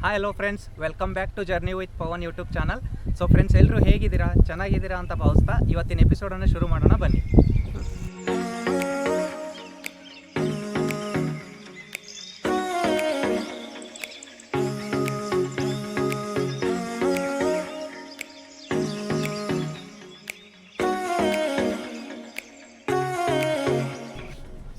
Hi hello friends, welcome back to journey with Pavan YouTube channel. So friends, ಎಲ್ಲರೂ ಹೇಗಿದ್ದೀರಾ? ಚೆನ್ನಾಗಿದ್ದೀರಾ ಅಂತ ಭಾವಿಸ್ತಾ ಇವತ್ತಿನ ಎಪಿಸೋಡನ್ನು ಶುರು ಮಾಡೋಣ ಬನ್ನಿ.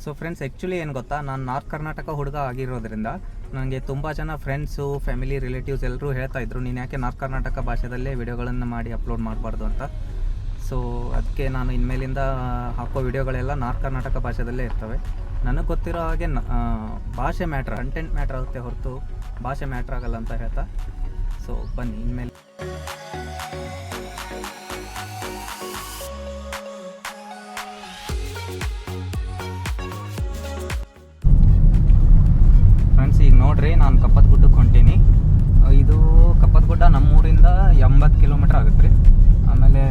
ಸೊ ಫ್ರೆಂಡ್ಸ್, ಆ್ಯಕ್ಚುಲಿ ಏನು ಗೊತ್ತಾ, ನಾನು ನಾರ್ತ್ ಕರ್ನಾಟಕ ಹುಡುಗ ಆಗಿರೋದ್ರಿಂದ ನನಗೆ ತುಂಬ ಜನ ಫ್ರೆಂಡ್ಸು, ಫ್ಯಾಮಿಲಿ, ರಿಲೇಟಿವ್ಸ್ ಎಲ್ಲರೂ ಹೇಳ್ತಾಯಿದ್ರು, ನೀನು ಯಾಕೆ ನಾರ್ತ್ ಕರ್ನಾಟಕ ಭಾಷೆದಲ್ಲೇ ವಿಡಿಯೋಗಳನ್ನು ಮಾಡಿ ಅಪ್ಲೋಡ್ ಮಾಡಬಾರ್ದು ಅಂತ. ಸೊ ಅದಕ್ಕೆ ನಾನು ಇನ್ಮೇಲಿಂದ ಹಾಕೋ ವಿಡಿಯೋಗಳೆಲ್ಲ ನಾರ್ತ್ ಕರ್ನಾಟಕ ಭಾಷೆದಲ್ಲೇ ಇರ್ತವೆ. ನನಗೆ ಗೊತ್ತಿರೋ ಹಾಗೆ ಭಾಷೆ ಮ್ಯಾಟ್ರ್, ಕಂಟೆಂಟ್ ಮ್ಯಾಟ್ರ್ ಆಗುತ್ತೆ ಹೊರತು ಭಾಷೆ ಮ್ಯಾಟ್ರ್ ಆಗಲ್ಲ ಅಂತ ಹೇಳ್ತಾ. ಸೊ ಬನ್ನಿ ಇನ್ಮೇಲೆ. ಈಗ ನೋಡ್ರಿ, ನಾನು ಕಪ್ಪತ್ಗುಡ್ಡಕ್ಕೆ ಹೊಂಟೀನಿ. ಇದು ಕಪ್ಪತ್ಗುಡ್ಡ ನಮ್ಮೂರಿಂದ 80 ಕಿಲೋಮೀಟ್ರ್ ಆಗುತ್ತೆ ರೀ. ಆಮೇಲೆ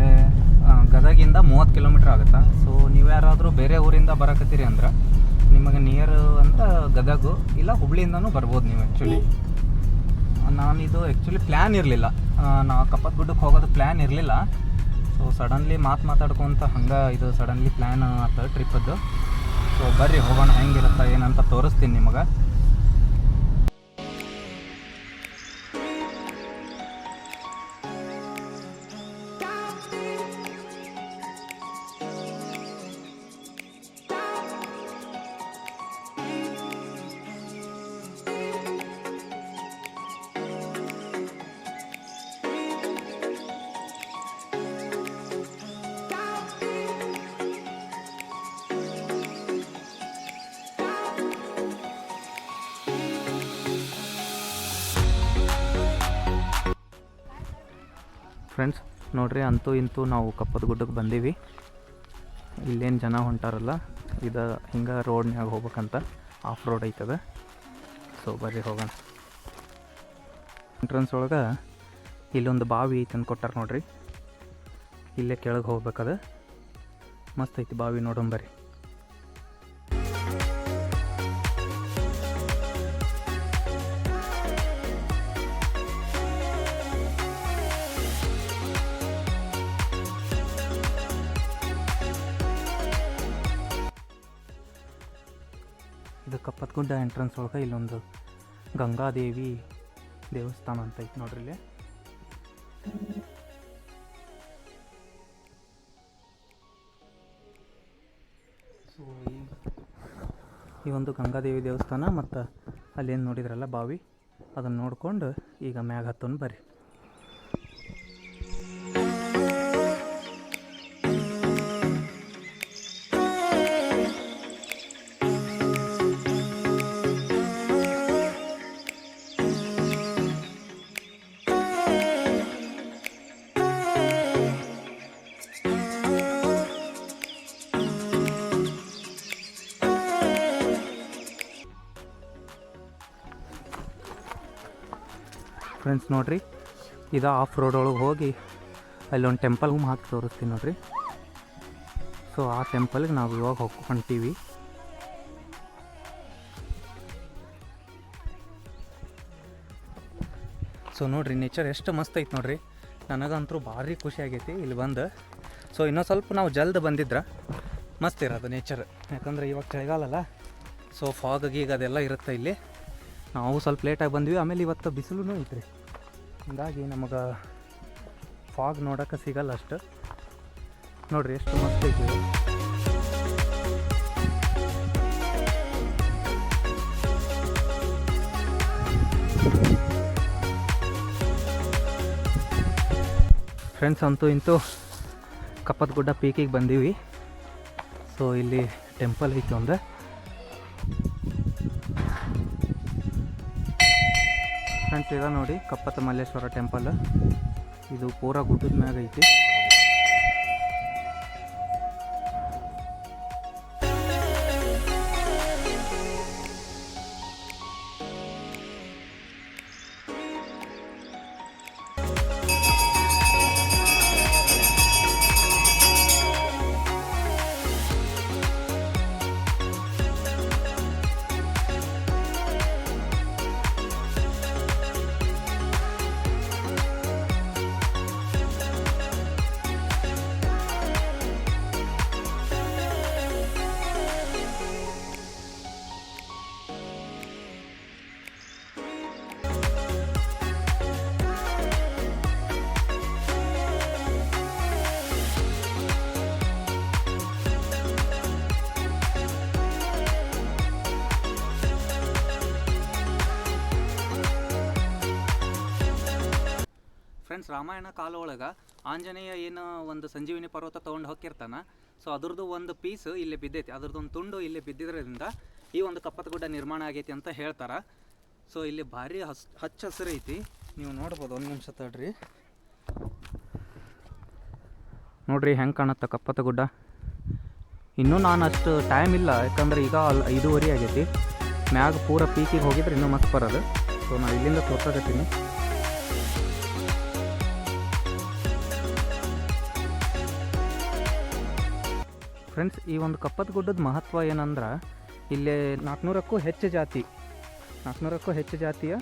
ಗದಗಿಂದ 30 ಕಿಲೋಮೀಟ್ರ್ ಆಗುತ್ತೆ. ಸೊ ನೀವು ಯಾರಾದರೂ ಬೇರೆ ಊರಿಂದ ಬರಕತ್ತೀರಿ ಅಂದ್ರೆ ನಿಮಗೆ ನಿಯರ್ ಅಂದ್ರೆ ಗದಗು ಇಲ್ಲ ಹುಬ್ಳಿಯಿಂದನೂ ಬರ್ಬೋದು ನೀವು. ಆ್ಯಕ್ಚುಲಿ ನಾನಿದು ಪ್ಲ್ಯಾನ್ ಇರಲಿಲ್ಲ, ನಾವು ಕಪ್ಪತ್ಗುಡ್ಡಕ್ಕೆ ಹೋಗೋದು ಪ್ಲ್ಯಾನ್ ಇರಲಿಲ್ಲ. ಸೊ ಸಡನ್ಲಿ ಮಾತಾಡ್ಕೊತ ಹಂಗೆ ಇದು ಸಡನ್ಲಿ ಪ್ಲ್ಯಾನ್ ಆಗ್ತದೆ ಟ್ರಿಪ್ಪದ್ದು. ಸೊ ಬರ್ರಿ ಹೋಗೋಣ, ಹೆಂಗಿರುತ್ತೆ ಏನಂತ ತೋರಿಸ್ತೀನಿ ನಿಮಗೆ. ಫ್ರೆಂಡ್ಸ್ ನೋಡ್ರಿ, ಅಂತೂ ಇಂತೂ ನಾವು ಕಪ್ಪತ್ಗುಡ್ಡಕ್ಕೆ ಬಂದೀವಿ. ಇಲ್ಲೇನು ಜನ ಹೊಂಟಾರಲ್ಲ, ಇದು ಹಿಂಗೆ ರೋಡ್ನ್ಯಾಗ ಹೋಗ್ಬೇಕಂತ, ಆಫ್ ರೋಡ್ ಐತದ. ಸೊ ಬರ್ರಿ ಹೋಗೋಣ. ಎಂಟ್ರೆನ್ಸ್ ಒಳಗೆ ಇಲ್ಲೊಂದು ಬಾವಿ ಐತೆ ಅಂತ ಕೊಟ್ಟಾರ ನೋಡ್ರಿ, ಇಲ್ಲೇ ಕೆಳಗೆ ಹೋಗ್ಬೇಕದ. ಮಸ್ತ್ ಐತಿ ಬಾವಿ, ನೋಡೋಣ ಬರ್ರಿ. ಇದು ಕಪ್ಪತ್ಗುಡ್ಡ ಎಂಟ್ರೆನ್ಸ್ ಒಳಗೆ ಇಲ್ಲೊಂದು ಗಂಗಾದೇವಿ ದೇವಸ್ಥಾನ ಅಂತ ಐತೆ ನೋಡ್ರಿ ಇಲ್ಲಿ. ಸೊ ಈ ಒಂದು ಗಂಗಾದೇವಿ ದೇವಸ್ಥಾನ ಮತ್ತು ಅಲ್ಲೇನು ನೋಡಿದ್ರಲ್ಲ ಬಾವಿ, ಅದನ್ನು ನೋಡ್ಕೊಂಡು ಈಗ ಮ್ಯಾಗ ಹತ್ತೋಣ ಬರ್ರಿ. ಫ್ರೆಂಡ್ಸ್ ನೋಡಿರಿ, ಇದು ಆಫ್ ರೋಡ್ ಒಳಗೆ ಹೋಗಿ ಅಲ್ಲೊಂದು ಟೆಂಪಲ್ಗೂ ಹಾಕಿ ತೋರಿಸ್ತೀನಿ ನೋಡಿರಿ. ಸೊ ಆ ಟೆಂಪಲ್ಗೆ ನಾವು ಇವಾಗ ಹೊಂಟೀವಿ. ಸೊ ನೋಡಿರಿ, ನೇಚರ್ ಎಷ್ಟು ಮಸ್ತ್ ಐತೆ ನೋಡಿರಿ. ನನಗಂತೂ ಭಾರಿ ಖುಷಿ ಆಗೈತಿ ಇಲ್ಲಿ ಬಂದು. ಸೊ ಇನ್ನೂ ಸ್ವಲ್ಪ ನಾವು ಜಲ್ದಿ ಬಂದಿದ್ರೆ ಮಸ್ತ್ ಇರೋದು ನೇಚರ್, ಯಾಕಂದರೆ ಇವಾಗ ಚಳಿಗಾಲಲ್ಲ. ಸೊ ಫಾಗ್ ಗೀಗ ಅದೆಲ್ಲ ಇರುತ್ತೆ ಇಲ್ಲಿ. ನಾವು ಸ್ವಲ್ಪ ಲೇಟಾಗಿ ಬಂದ್ವಿ. ಆಮೇಲೆ ಇವತ್ತು ಬಿಸಿಲು ಐತ್ರಿ, ಹೀಗಾಗಿ ನಮಗೆ ಫಾಗ್ ನೋಡೋಕೆ ಸಿಗಲ್ಲ ಅಷ್ಟು. ನೋಡಿರಿ ಎಷ್ಟು ಮಸ್ತ್ ಐತಿ. ಫ್ರೆಂಡ್ಸ್, ಅಂತೂ ಇಂತೂ ಕಪ್ಪತ್ಗುಡ್ಡ ಪೀಕಿಗೆ ಬಂದೀವಿ. ಸೊ ಇಲ್ಲಿ ಟೆಂಪಲ್ ಐತಿ ಒಂದು. ಫ್ರೆಂಡ್ಸ್, ಈಗ ನೋಡಿ ಕಪ್ಪತ್ತ ಮಲ್ಲೇಶ್ವರ ಟೆಂಪಲ್. ಇದು ಪೂರಾ ಗುಡ್ಡದ ಮ್ಯಾಗ ಐತಿ. ಫ್ರೆಂಡ್ಸ್, ರಾಮಾಯಣ ಕಾಲ ಒಳಗೆ ಆಂಜನೇಯ ಏನು ಒಂದು ಸಂಜೀವಿನಿ ಪರ್ವತ ತೊಗೊಂಡು ಹೋಗಿರ್ತಾನೆ. ಸೊ ಅದ್ರದ್ದು ಒಂದು ಪೀಸ್ ಇಲ್ಲಿ ಬಿದ್ದೈತಿ, ಅದ್ರದ್ದು ಒಂದು ತುಂಡು ಇಲ್ಲಿ ಬಿದ್ದಿದ್ರಿಂದ ಈ ಒಂದು ಕಪ್ಪತ್ತಗುಡ್ಡ ನಿರ್ಮಾಣ ಆಗೈತಿ ಅಂತ ಹೇಳ್ತಾರೆ. ಸೊ ಇಲ್ಲಿ ಭಾರಿ ಹಚ್ಚ ಹಸಿರು ಐತಿ, ನೀವು ನೋಡ್ಬೋದು. ಒಂದು ನಿಮಿಷ ತಡ್ರಿ, ನೋಡ್ರಿ ಹೆಂಗೆ ಕಾಣುತ್ತೆ ಕಪ್ಪತ್ತಗುಡ್ಡ. ಇನ್ನೂ ನಾನು ಅಷ್ಟು ಟೈಮ್ ಇಲ್ಲ, ಯಾಕಂದ್ರೆ ಈಗ 5:30 ಆಗೈತಿ. ಮ್ಯಾಗ ಪೂರ ಪೀಕಿಗೆ ಹೋಗಿದ್ರೆ ಇನ್ನೂ ಮಸ್ತ್ ಬರೋದು. ಸೊ ನಾನು ಇಲ್ಲಿಂದ ತೋರ್ಸಕತ್ತೀನಿ. ಫ್ರೆಂಡ್ಸ್, ಈ ಒಂದು ಕಪ್ಪತ್ತಗುಡ್ಡದ ಮಹತ್ವ ಏನಂದ್ರೆ ಇಲ್ಲಿ 400ಕ್ಕೂ ಹೆಚ್ಚು ಜಾತಿಯ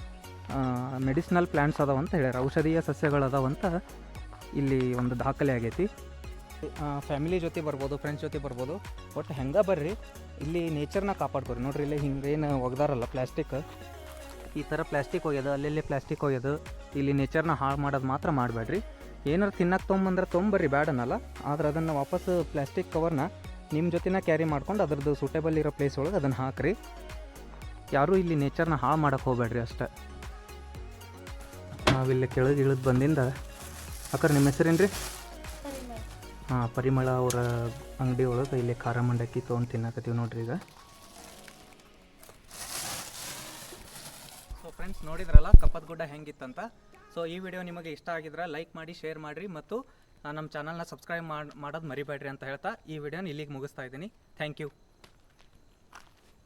ಮೆಡಿಸಿನಲ್ ಪ್ಲ್ಯಾಂಟ್ಸ್ ಅದಾವಂತ ಹೇಳ್ಯಾರ, ಔಷಧೀಯ ಸಸ್ಯಗಳದಾವಂತ ಇಲ್ಲಿ ಒಂದು ದಾಖಲೆ ಆಗೈತಿ. ಫ್ಯಾಮಿಲಿ ಜೊತೆ ಬರ್ಬೋದು, ಫ್ರೆಂಡ್ಸ್ ಜೊತೆ ಬರ್ಬೋದು, ಒಟ್ಟು ಹೆಂಗೆ ಬರ್ರಿ, ಇಲ್ಲಿ ನೇಚರ್ನ ಕಾಪಾಡ್ಕೊರಿ. ನೋಡ್ರಿ ಇಲ್ಲಿ ಹಿಂಗೇನು ಒಗ್ದಾರಲ್ಲ ಪ್ಲಾಸ್ಟಿಕ್, ಈ ಥರ ಪ್ಲಾಸ್ಟಿಕ್ ಒಯ್ಯೋದು, ಅಲ್ಲೆಲ್ಲಿ ಪ್ಲಾಸ್ಟಿಕ್ ಒಯ್ಯೋದು, ಇಲ್ಲಿ ನೇಚರ್ನ ಹಾಳು ಮಾಡೋದು ಮಾತ್ರ ಮಾಡಬೇಡ್ರಿ. ಏನಾರು ತಿನ್ನಕ್ಕೆ ತೊಗೊಂಬಂದ್ರೆ ತೊಗೊಂಬರ್ರಿ, ಬ್ಯಾಡ್ ಅನ್ನಲ್ಲ, ಆದ್ರೆ ಅದನ್ನು ವಾಪಸ್ ಪ್ಲಾಸ್ಟಿಕ್ ಕವರ್ನ ನಿಮ್ಮ ಜೊತೆನ ಕ್ಯಾರಿ ಮಾಡ್ಕೊಂಡು ಅದ್ರದ್ದು ಸೂಟೇಬಲ್ ಇರೋ ಪ್ಲೇಸ್ ಒಳಗೆ ಅದನ್ನು ಹಾಕ್ರಿ. ಯಾರೂ ಇಲ್ಲಿ ನೇಚರ್ನ ಹಾಳು ಮಾಡೋಕ್ಕೆ ಹೋಗ್ಬೇಡ್ರಿ ಅಷ್ಟೇ. ನಾವಿಲ್ಲಿ ಕೆಳಗೆ ಇಳಿದು ಬಂದಿಂದ ಅಕ್ಕರ್ ನಿಮ್ಮ ಹೆಸರೇನು ರೀ? ಪರಿಮಳ ಅವರ ಅಂಗಡಿ ಒಳಗೆ ಇಲ್ಲಿ ಖಾರ ಮಂಡಕ್ಕಿ ತೊಗೊಂಡು ತಿನ್ನಕತ್ತೀವಿ ನೋಡ್ರಿ ಈಗ. ಸೊ ಫ್ರೆಂಡ್ಸ್, ನೋಡಿದ್ರಲ್ಲ ಕಪ್ಪತ್ತಗುಡ್ಡ ಹೆಂಗಿತ್ತಂತ. ಸೊ ಈ ವಿಡಿಯೋ ನಿಮಗೆ ಇಷ್ಟ ಆಗಿದ್ರೆ ಲೈಕ್ ಮಾಡಿ, ಶೇರ್ ಮಾಡಿರಿ ಮತ್ತು ನಮ್ಮ ಚಾನಲ್ನ ಸಬ್ಸ್ಕ್ರೈಬ್ ಮಾಡೋದು ಮರಿಬೇಡ್ರಿ ಅಂತ ಹೇಳ್ತಾ ಈ ವಿಡಿಯೋನ ಇಲ್ಲಿಗೆ ಮುಗಿಸ್ತಾ ಇದ್ದೀನಿ. Thank you.